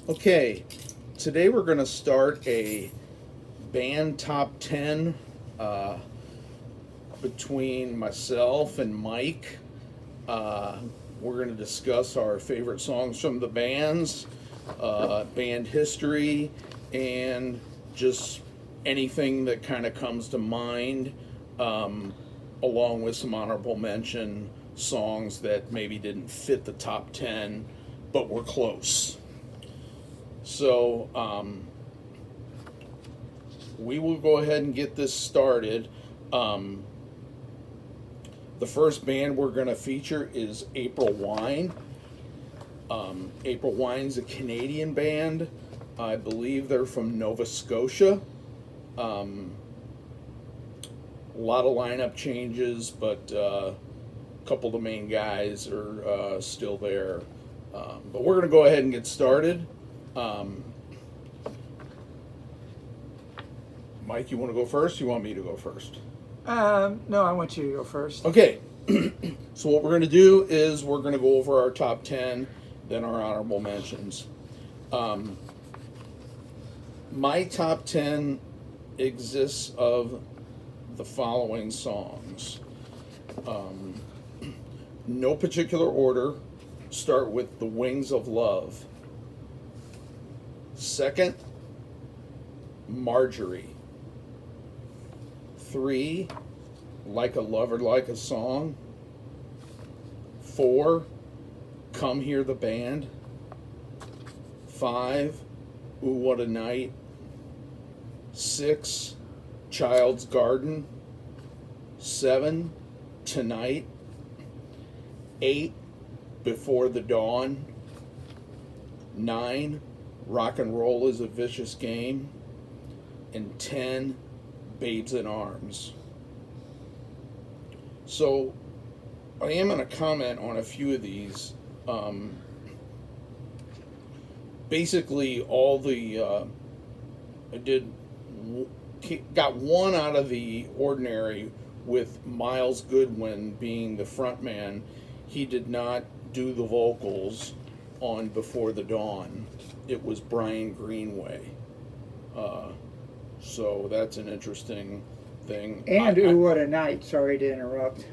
Okay, today we're going to start a band top 10 uh, between myself and Mike. Uh, we're going to discuss our favorite songs from the bands, band history, and just anything that kind of comes to mind, um, along with some honorable mention songs that maybe didn't fit the top 10 but were close. So we will go ahead and get this started. Um, the first band we're going to feature is April Wine. April Wine's a Canadian band. I believe they're from Nova Scotia. A lot of lineup changes, but a couple of the main guys are still there. But we're going to go ahead and get started. Mike, you want to go first? Or you want me to go first? No, I want you to go first. Okay. So what we're going to do is we're going to go over our top 10, then our honorable mentions. My top 10 exists of the following songs. No particular order. Start with The Wings of Love. Second, Marjorie. 3, Like a Lover, Like a Song. 4, Come Hear the Band. 5, Ooh What a Night. 6, Child's Garden. 7, Tonight. 8, Before the Dawn. 9, Rock and Roll is a Vicious Game. And 10, Babes in Arms. So I am going to comment on a few of these. Basically, all the got one out of the ordinary with Miles Goodwyn being the front man. He did not do the vocals on Before the Dawn. It was Brian Greenway. So that's an interesting thing. And Ooh What a Night, sorry to interrupt.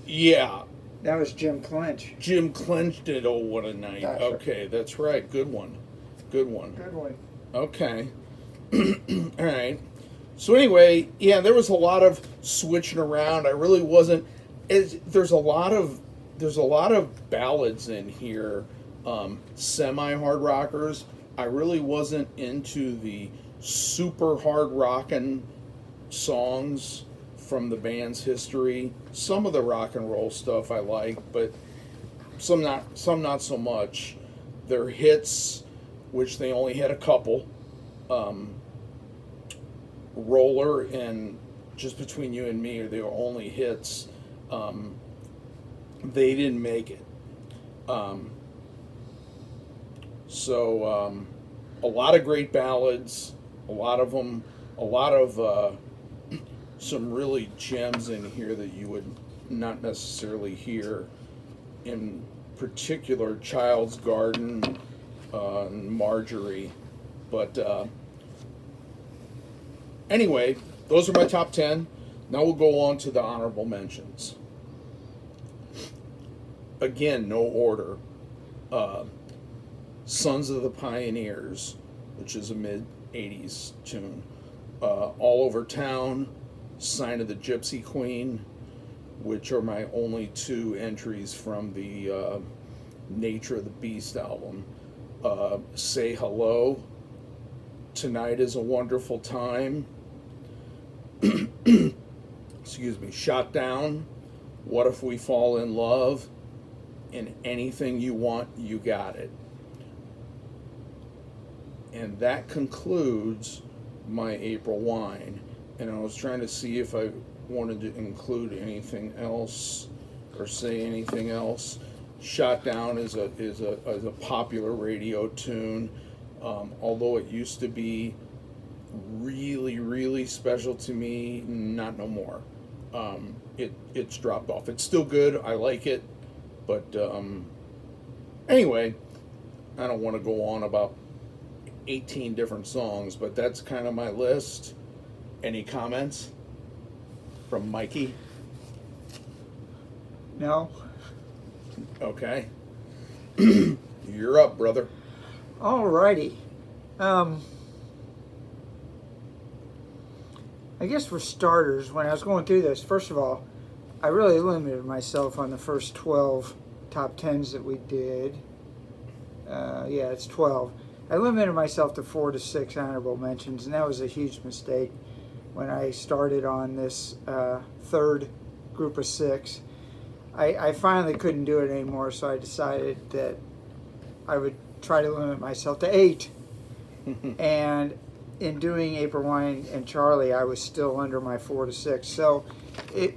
Yeah. That was Jim Clench. Jim Clench did Oh What a Night. That's okay, right. That's right. Good one. Good one. Good one. Okay. All right. So anyway, yeah, there was a lot of switching around. I really wasn't. There's a lot of ballads in here, semi hard rockers. I really wasn't into the super hard rockin' songs from the band's history. Some of the rock and roll stuff I like, but some not so much. Their hits, which they only had a couple, Roller and Just Between You and Me are their only hits. They didn't make it. So a lot of great ballads, a lot of them, some really gems in here that you would not necessarily hear. In particular, Child's Garden, and Marjorie. But anyway, those are my top 10. Now we'll go on to the honorable mentions. Again, no order. Sons of the Pioneers, which is a mid-'80s tune. All Over Town, Sign of the Gypsy Queen, which are my only two entries from the Nature of the Beast album. Say Hello, Tonight is a Wonderful Time, excuse me, Shot Down, What If We Fall in Love, and Anything You Want, You Got It. And that concludes my April Wine. And I was trying to see if I wanted to include anything else or say anything else. Shot Down is a popular radio tune, although it used to be really special to me. Not no more. It's dropped off. It's still good. I like it, but anyway, I don't want to go on about 18 different songs, but that's kind of my list. Any comments from Mikey? No? Okay. You're up, brother. Alrighty. I guess for starters, when I was going through this, first of all, I really limited myself on the first 12 top 10s that we did. Yeah, it's 12. I limited myself to 4 to 6 honorable mentions, and that was a huge mistake when I started on this third group of 6. I finally couldn't do it anymore, so I decided that I would try to limit myself to 8. And in doing April Wine and Charlie, I was still under my 4 to 6. So,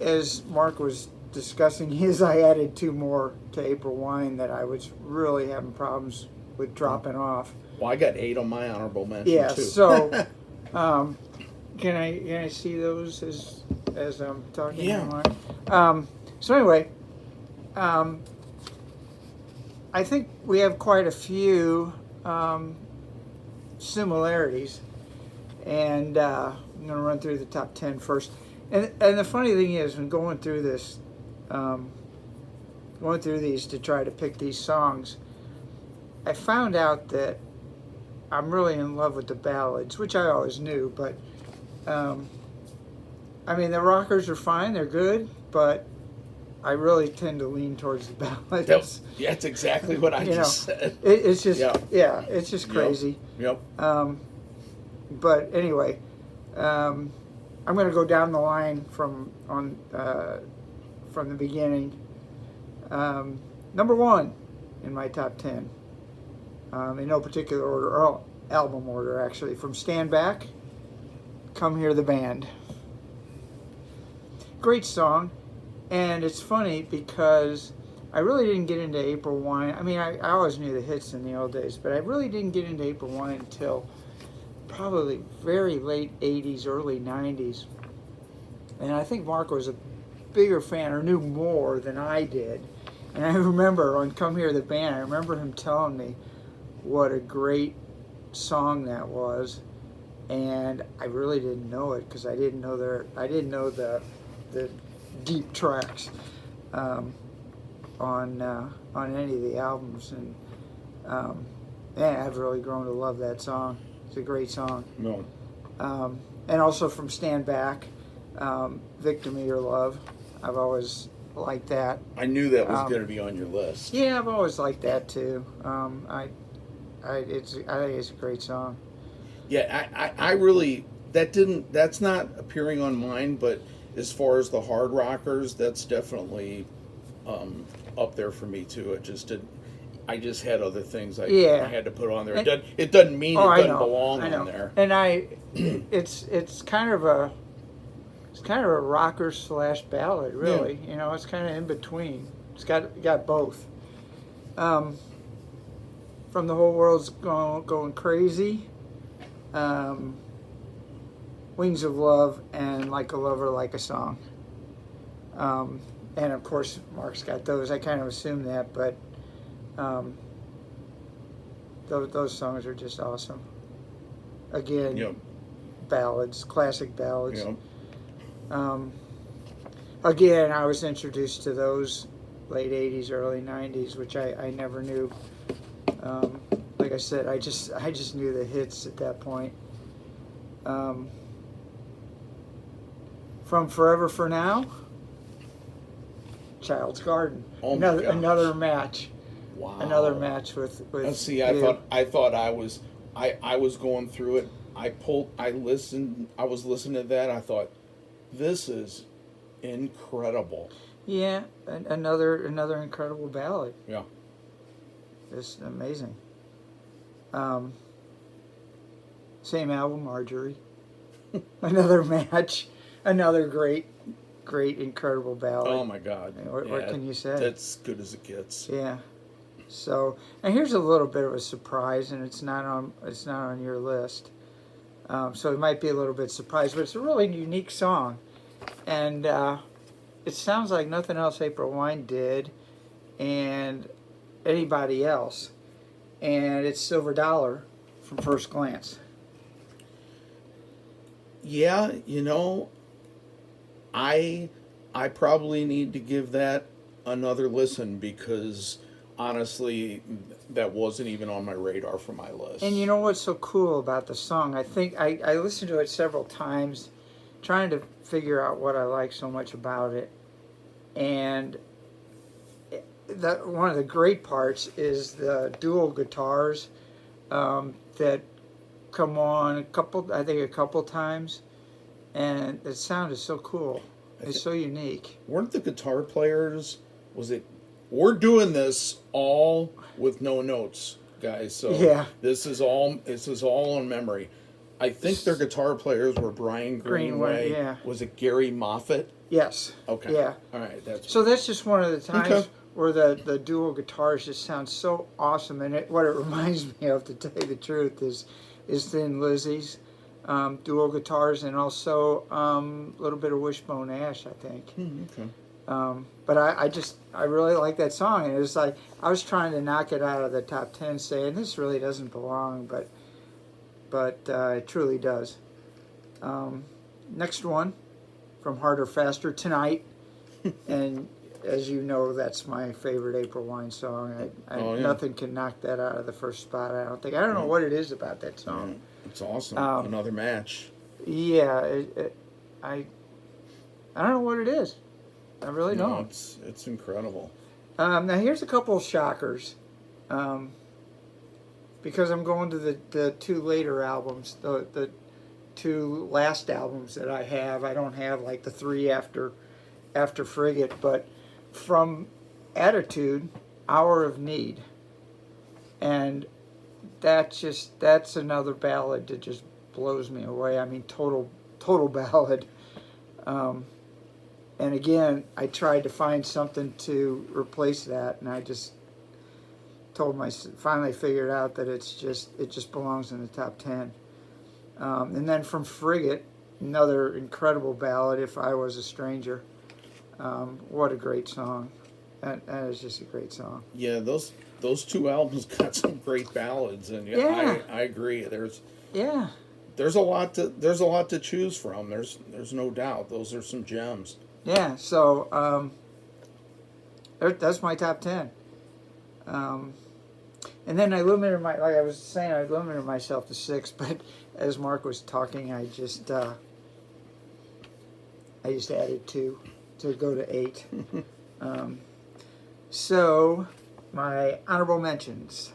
as Mark was discussing his, I added 2 more to April Wine that I was really having problems with dropping off. Well, I got 8 on my honorable mention Yeah. too. So, can I see those as I'm talking? Yeah. So anyway, I think we have quite a few similarities, and I'm going to run through the top 10 first. And the funny thing is, when going through this, going through these to try to pick these songs, I found out that I'm really in love with the ballads, which I always knew, but I mean, the rockers are fine, they're good, but I really tend to lean towards the ballads. That's exactly what I just said. It's just, yeah, it's just crazy. Yep. But anyway, I'm going to go down the line from the beginning. Number 1 in my top 10, in no particular order, or album order actually, from Stand Back, Come Hear the Band. Great song, and it's funny because I really didn't get into April Wine. I mean, I always knew the hits in the old days, but I really didn't get into April Wine until probably very late 80s, early 90s. And I think Mark was a bigger fan or knew more than I did. And I remember on Come Hear the Band, I remember him telling me what a great song that was. And I really didn't know it because I didn't know the deep tracks on any of the albums. And yeah, I've really grown to love that song. It's a great song. No. And also from Stand Back, Victor Me Your Love. I've always liked that. I knew that was going to be on your list. Yeah, I've always liked that too. I think it's a great song. Yeah, I really, that's not appearing on mine, but as far as the hard rockers, that's definitely up there for me too. I just had other things I had to put on there. It doesn't mean it doesn't belong on there. And it's kind of a rocker / ballad, really. Yeah. You know, it's kind of in between. It's got both. From the Whole World's Going Crazy, Wings of Love, and Like a Lover, Like a Song. And of course, Mark's got those. I kind of assumed that, but those songs are just awesome. Again, ballads, classic ballads. Again, I was introduced to those late 80s, early 90s, which I never knew. Like I said, I just knew the hits at that point. From Forever for Now, Child's Garden. Oh another match. Wow. Another match with. Let's see. I thought I was going through it. I was listening to that. I thought, this is incredible. Yeah, another incredible ballad. Yeah. It's amazing. Same album, Marjorie. Another match. Another great, incredible ballad. Oh my God! What can you say? That's good as it gets. Yeah. So, and here's a little bit of a surprise, and it's not on your list. So it might be a little bit surprised, but it's a really unique song, and it sounds like nothing else April Wine did, and anybody else. And it's Silver Dollar from first glance. Yeah, I I probably need to give that another listen because honestly, that wasn't even on my radar for my list. And you know what's so cool about the song? I think I listened to it several times, trying to figure out what I like so much about it. And that one of the great parts is the dual guitars that come on a couple times, and the sound is so cool. It's so unique. Weren't the guitar players? Was it? We're doing this all with no notes, guys. So Yeah. this is all on memory. I think their guitar players were Brian Greenway. Yeah. Was it Gary Moffat? Yes. Okay. Yeah. All right. So that's just one of the times Okay. where the dual guitars just sound so awesome. And what it reminds me of, to tell you the truth, is Thin Lizzy's dual guitars, and also a little bit of Wishbone Ash, I think. Okay. But I really like that song, and it was like I was trying to knock it out of the top 10, saying this really doesn't belong, but it truly does. Next one, from Harder Faster, Tonight, and as you know, that's my favorite April Wine song. Oh, yeah. Nothing can knock that out of the first spot, I don't think. I don't know what it is about that song. It's awesome. Um, Another match. Yeah, I don't know what it is. I really No, don't. it's incredible. Now here's a couple of shockers, because I'm going to the two later albums, the two last albums that I have. I don't have like the three after Frigate, but from Attitude, Hour of Need, and that's another ballad that just blows me away. I mean, total ballad. And again, I tried to find something to replace that, and I just finally figured out that it just belongs in the top 10. And then from Frigate, another incredible ballad, If I Was a Stranger. What a great song. That is just a great song. Yeah, those two albums got some great ballads, and Yeah. I agree. There's Yeah. a lot to choose from. There's no doubt. Those are some gems. Yeah, so that's my top 10. And then like I was saying, I limited myself to 6, but as Mark was talking, I just added 2 to go to 8. So my honorable mentions.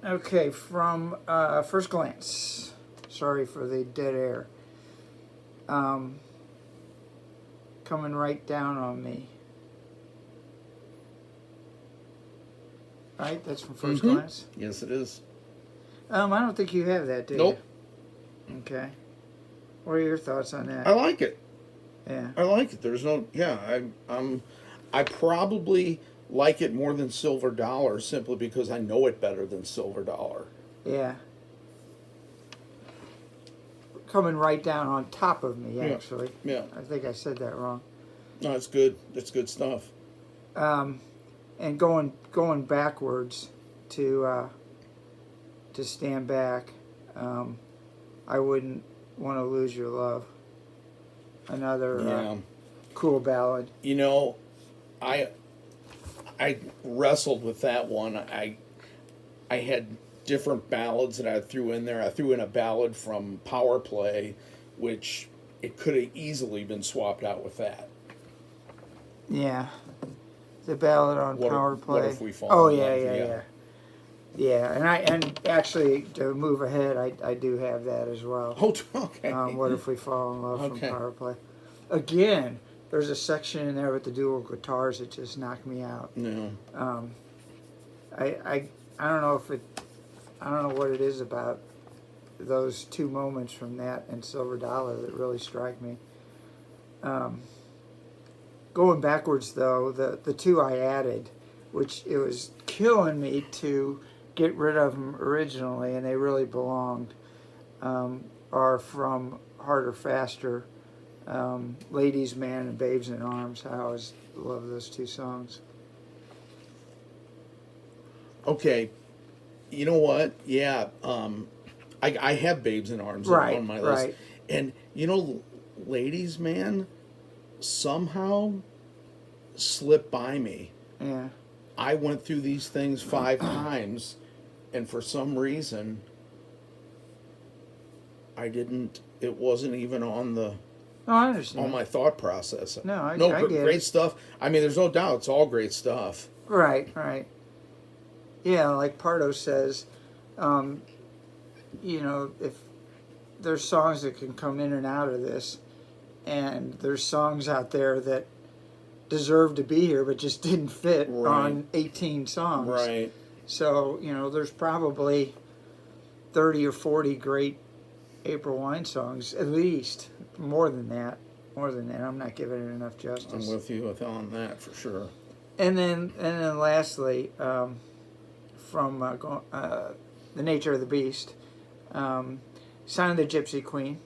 Okay, from First Glance. Sorry for the dead air. Coming Right Down on Me. Right? That's from First Glance? Yes, it is. I don't think you have that, do Nope. you? Okay. What are your thoughts on that? I like it. Yeah. I like it. There's no. Yeah, I probably like it more than Silver Dollar simply because I know it better than Silver Dollar. Yeah. Coming Right Down on Top of Me, actually. Yeah. I think I said that wrong. No, it's good. It's good stuff. And going backwards to Stand Back, I Wouldn't Want to Lose Your Love. Another cool ballad. You know, I wrestled with that one. I had different ballads that I threw in there. I threw in a ballad from Power Play, which it could have easily been swapped out with that. Yeah. The ballad on Power Play. What If We Fall Oh, in yeah, Love? yeah. Yeah, and actually, to move ahead, I do have that as well. Oh, okay. What If We Fall in Love Okay. from Power Play. Again, there's a section in there with the dual guitars that just knocked me out. No. I don't know I don't know what it is about those two moments from that and Silver Dollar that really strike me. Going backwards though, the two I added, which it was killing me to get rid of them originally, and they really belonged. are from Harder, Faster, Ladies Man and Babes in Arms. I always love those two songs. Okay, you know what? Yeah, I have Babes in Arms Right, on my list, right. and Ladies Man somehow slipped by me. Yeah. I went through these things 5 times, and for some reason, I didn't. It wasn't even No, I on understand. my thought process. No, No, I get great it. stuff. I mean, there's no doubt. It's all great stuff. Right, right. Yeah, like Pardo says, um, if there's songs that can come in and out of this, and there's songs out there that deserve to be here but just didn't fit Right. on 18 songs. Right. So, there's probably 30 or 40 great April Wine songs, at least. More than that. More than that. I'm not giving it enough I'm justice. with you on that for sure. And then lastly, from The Nature of the Beast, Sign of the Gypsy Queen,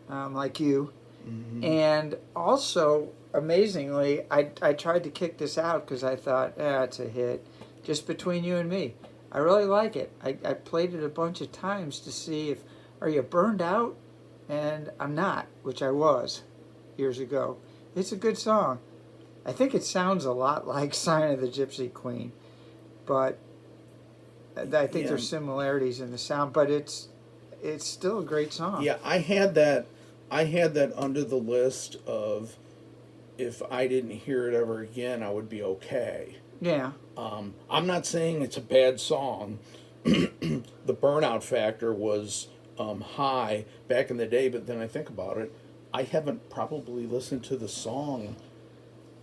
like you. Mm-hmm. And also, amazingly, I tried to kick this out because I thought, it's a hit. Just between you and me. I really like it. I played it a bunch of times to see if, are you burned out? And I'm not, which I was years ago. It's a good song. I think it sounds a lot like Sign of the Gypsy Queen, but I think Yeah. there's similarities in the sound, but it's still a great song. Yeah, I had that. I had that under the list of if I didn't hear it ever again, I would be okay. Yeah. I'm not saying it's a bad song. The burnout factor was high back in the day, but then I think about it, I haven't probably listened to the song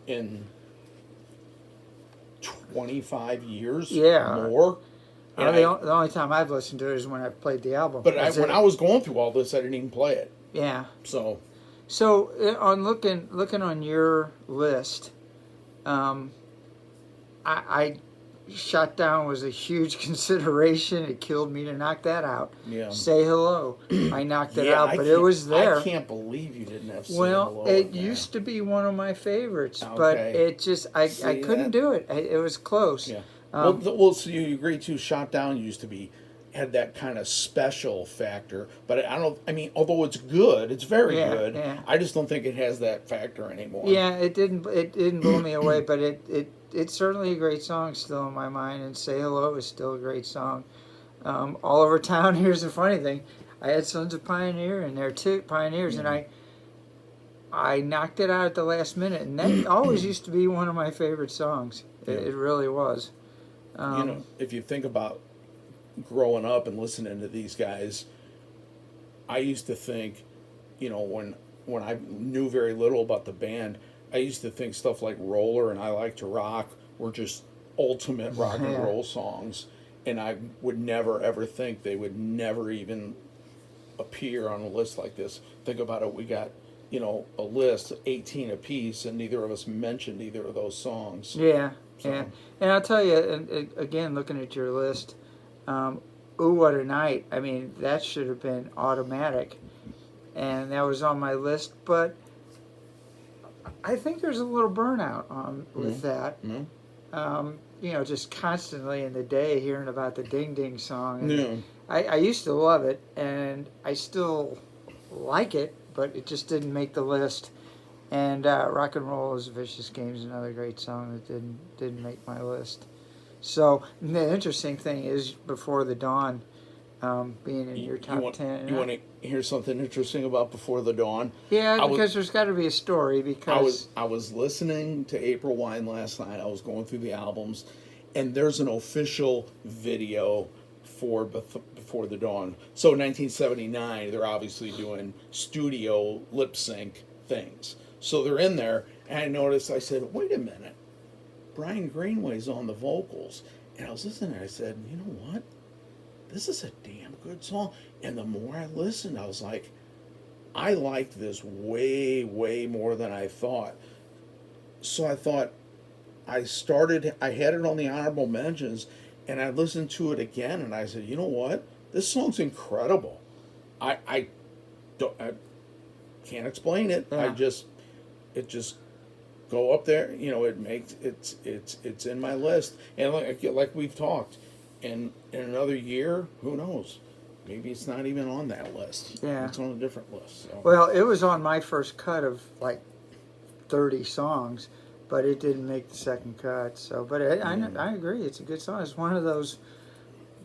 in 25 years Yeah. more. And The only time I've listened to it is when I played the album. but That's when it. I was going through all this, I didn't even play it. Yeah. So So on looking on your list, I Shot Down was a huge consideration. It killed me to knock that out. yeah, Say Hello, I knocked it yeah, out, but it was there. I can't believe you didn't have. Say Well, Hello it in there. used to be one of my favorites, but Okay. it just I See couldn't that? do it. It was close. Yeah. Um, Well, so you agree too? Shot Down used to be had that kind of special factor, but I don't. I mean, although it's good, it's very Yeah, good. yeah. I just don't think it has that factor anymore. Yeah, it didn't blow me away, but it's certainly a great song still in my mind. And Say Hello is still a great song. All Over Town. Here's the funny thing: I had Sons of Pioneer in there too, Pioneers, and I knocked it out at the last minute, and that always used to be one of my favorite songs. It really was. If you think about growing up and listening to these guys, I used to think, when I knew very little about the band, I used to think stuff like Roller and I Like to Rock were just ultimate rock and roll songs, and I would never ever think they would never even appear on a list like this. Think about it, we got a list 18 apiece, and neither of us mentioned either of those songs. Yeah, So- yeah. And I'll tell you, and again, looking at your list, Ooh, What a Night. I mean, that should have been automatic. And that was on my list, but I think there's a little burnout with that. Mm-hmm. Just constantly in the day hearing about the Ding Ding song. And Yeah. I used to love it, and I still like it, but it just didn't make the list. And Rock and Roll is a Vicious Game is another great song that didn't make my list. So the interesting thing is Before the Dawn being in your top 10. You want to hear something interesting about Before the Dawn? Yeah, because there's got to be a story. Because I was listening to April Wine last night. I was going through the albums, and there's an official video for Before the Dawn. So in 1979, they're obviously doing studio lip sync things. So they're in there, and I noticed. I said, "Wait a minute, Brian Greenway's on the vocals." And I was listening. I said, "You know what? This is a damn good song." And the more I listened, I was like, I liked this way, way more than I thought. So I thought, I had it on the honorable mentions, and I listened to it again, and I said, you know what? This song's incredible. I don't, I can't explain it. Yeah. It just go up there. You know, it makes it's in my list. And like we've talked, in another year, who knows? Maybe it's not even on that list. Yeah. It's on a different list. So. Well, it was on my first cut of like 30 songs, but it didn't make the second cut. So, but I agree, it's a good song. It's one of those,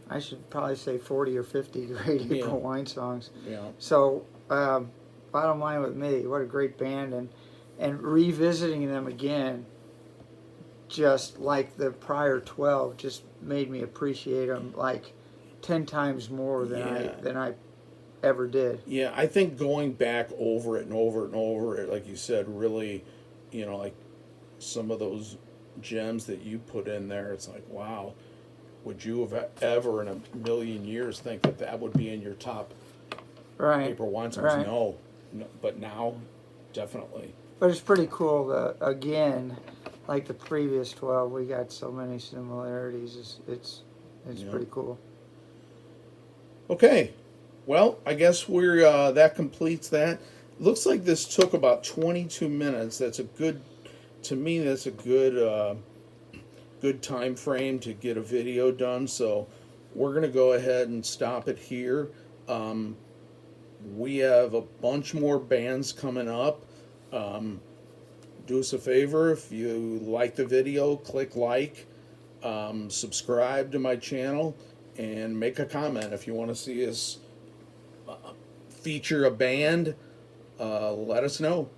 I should probably say 40 or 50 great April Wine songs. Yeah. So, bottom line with me, what a great band, and revisiting them again, just like the prior 12, just made me appreciate them like 10 times more than I ever did. Yeah, I think going back over it and over and over it, like you said, really, you know, like some of those gems that you put in there, it's like, wow, would you have ever in a million years think that that would be in your top April wine songs? Right. No, but now, definitely. But it's pretty cool that, again, like the previous 12, we got so many similarities. It's pretty cool. Okay. Well, I guess we're that completes that. Looks like this took about 22 minutes. That's a good, to me, that's a good time frame to get a video done. So we're gonna go ahead and stop it here. We have a bunch more bands coming up. Do us a favor, if you like the video, click like, subscribe to my channel, and make a comment if you want to see us feature a band. Let us know.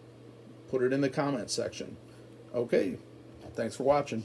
Put it in the comment section. Okay, thanks for watching.